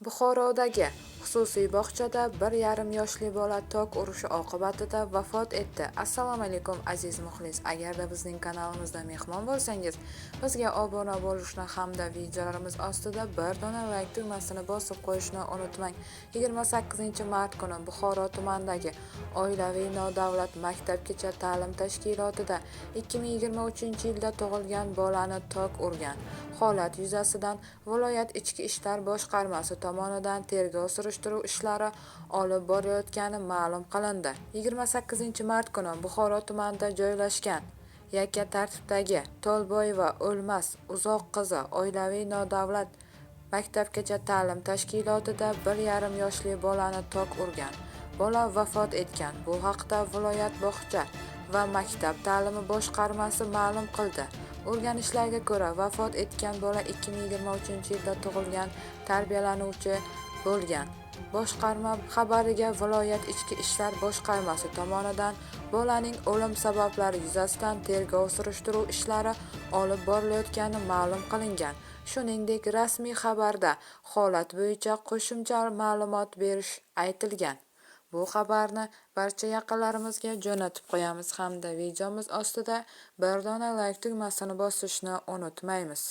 Buxorodagi xususiy bog'chada 1,5 yoshli bola tok urishi oqibatida vafot etdi. Assalomu alaykum aziz muxlis. Agarda bizning kanalimizda mehmon bo'lsangiz, bizga obuna bo'lishni hamda videolarimiz ostida bir dona like tugmasini bosib qo'yishni unutmang. 28-mart kuni Buxoro tumanidagi oilaviy nodavlat maktabgacha ta'lim tashkilotida 2023-yilda tug'ilgan bolani tok urgan. Holat yuzasidan viloyat ichki ishlar boshqarmasi tomonidan tergov-surishtiruv ishlari olib borilayotgani ma'lum qilindi. 28-mart kuni Buxoro tumanida joylashgan yakka tartibdagi To'lboyeva O'lmas Uzoq qizi oilaviy nodavlat maktabgacha ta'lim tashkilotida 1,5 yoshli bolani tok urgan. Bola vafot etgan. Bu haqda viloyat bog'cha va maktab ta'limi boshqarmasi ma'lum qildi. O'rganishlarga ko'ra, vafot etgan bola 2023-yilda tug'ilgan, tarbiyalanuvchi bo'lgan. Boshqarma xabariga viloyat ichki ishlar boshqarmasi tomonidan bolaning o'lim sabablari yuzasidan tergov-surishtiruv ishlari olib borilayotgani ma'lum qilingan. Shuningdek, rasmiy xabarda holat bo'yicha qo'shimcha ma'lumot berish aytilgan. Bu xabarni barcha yaqinlarimizga jo'natib qo'yamiz hamda videomiz ostida bir dona like tugmasini bosishni unutmaymiz.